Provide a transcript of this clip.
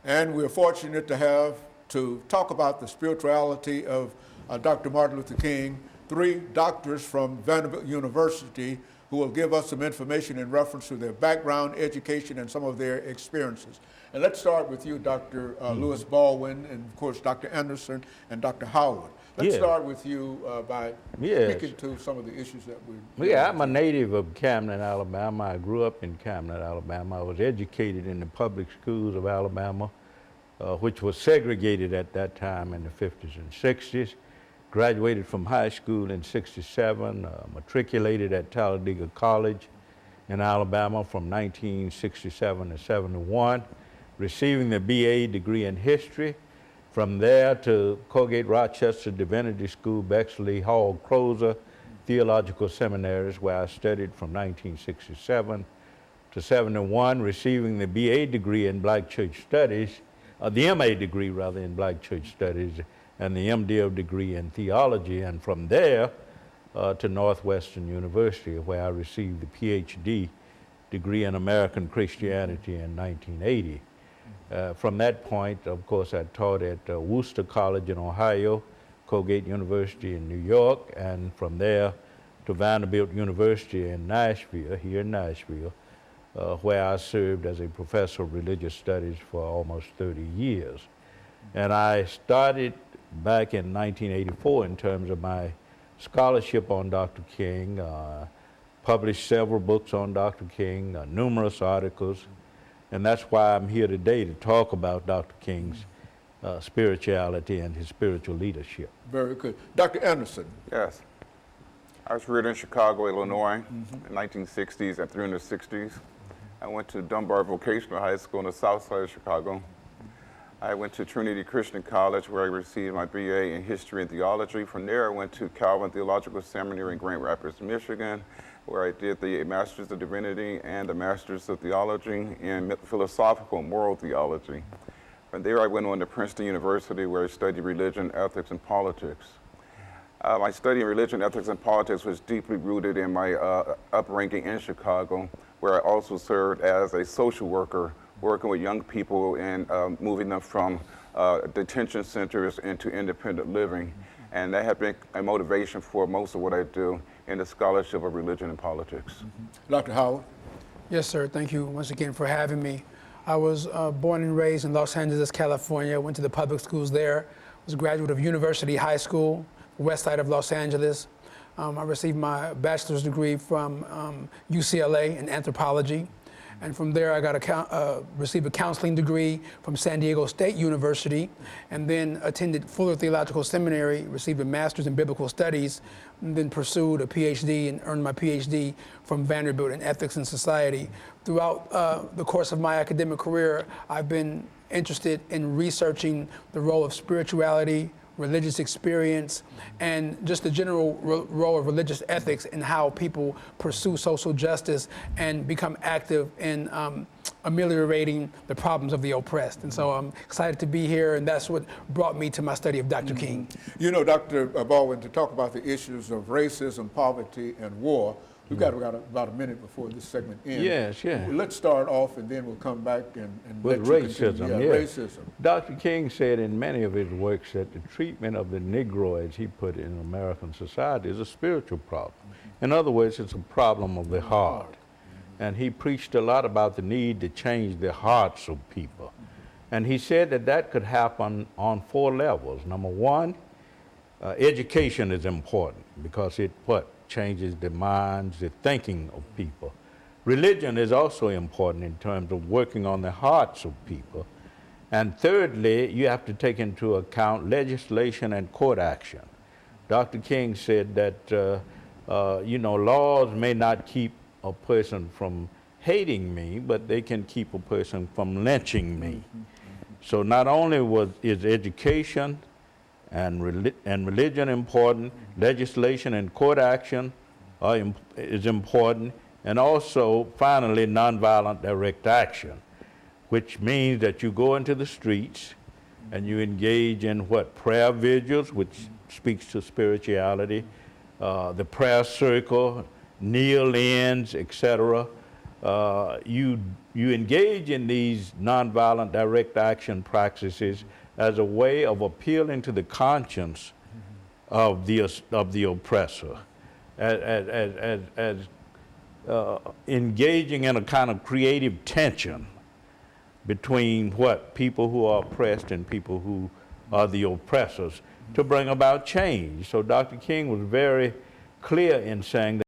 And we're fortunate to talk about the spirituality of Dr. Martin Luther King, 3 doctors from Vanderbilt University who will give us some information in reference to their background, education, and some of their experiences. And let's start with you, Dr. Lewis Baldwin, and of course, Dr. Anderson and Dr. Howard. Let's start with you by speaking to some of the issues that we... I'm a native of Camden, Alabama. I grew up in Camden, Alabama. I was educated in the public schools of Alabama, which was segregated at that time in the 50s and 60s. Graduated from high school in '67, matriculated at Talladega College in Alabama from 1967 to '71, receiving the BA degree in history. From there to Colgate Rochester Divinity School, Bexley Hall Crozer Theological Seminaries, where I studied from 1967 to '71, receiving the BA degree in Black Church Studies, the MA degree rather in Black Church Studies, and the MDiv degree in theology, and from there to Northwestern University, where I received the PhD degree in American Christianity in 1980. From that point, of course, I taught at Worcester College in Ohio, Colgate University in New York, and from there to Vanderbilt University in Nashville, here in Nashville, where I served as a professor of religious studies for almost 30 years. And I started back in 1984 in terms of my scholarship on Dr. King, published several books on Dr. King, numerous articles, and that's why I'm here today to talk about Dr. King's spirituality and his spiritual leadership. Very good. Dr. Anderson. Yes. I was reared in Chicago, Illinois, in the 1960s and through in the 60s. I went to Dunbar Vocational High School in the south side of Chicago. I went to Trinity Christian College, where I received my BA in History and Theology. From there, I went to Calvin Theological Seminary in Grand Rapids, Michigan, where I did the Master's of Divinity and the Master's of Theology in Philosophical and Moral Theology. From there, I went on to Princeton University, where I studied religion, ethics, and politics. My study in religion, ethics, and politics was deeply rooted in my upbringing in Chicago, where I also served as a social worker, working with young people and moving them from detention centers into independent living. And that had been a motivation for most of what I do in the scholarship of religion and politics. Dr. Howard? Yes, sir. Thank you once again for having me. I was born and raised in Los Angeles, California. Went to the public schools there. Was a graduate of University High School, west side of Los Angeles. I received my bachelor's degree from UCLA in anthropology. And from there, I received a counseling degree from San Diego State University, and then attended Fuller Theological Seminary, received a master's in biblical studies, and then pursued a PhD and earned my PhD from Vanderbilt in ethics and society. Throughout the course of my academic career, I've been interested in researching the role of spirituality, religious experience, and just the general role of religious ethics in how people pursue social justice and become active in ameliorating the problems of the oppressed. And so I'm excited to be here, and that's what brought me to my study of Dr. King. You know, Dr. Baldwin, to talk about the issues of racism, poverty, and war, we've got about a minute before this segment ends. Yes, yeah. Let's start off, and then we'll come back and with let you racism, continue. yeah. Racism. Dr. King said in many of his works that the treatment of the Negro, as he put it, in American society is a spiritual problem. In other words, it's a problem of the heart. And he preached a lot about the need to change the hearts of people. And he said that that could happen on 4 levels. Number 1, education is important because it changes the minds, the thinking of people. Religion is also important in terms of working on the hearts of people. And thirdly, you have to take into account legislation and court action. Dr. King said that, laws may not keep a person from hating me, but they can keep a person from lynching me. So not only is education and religion important, legislation and court action is important, and also, finally, nonviolent direct action, which means that you go into the streets and you engage in prayer vigils, which speaks to spirituality, the prayer circle, kneel-ins, etc. You you engage in these nonviolent direct action practices as a way of appealing to the conscience of the oppressor, as engaging in a kind of creative tension between what people who are oppressed and people who are the oppressors to bring about change. So Dr. King was very clear in saying that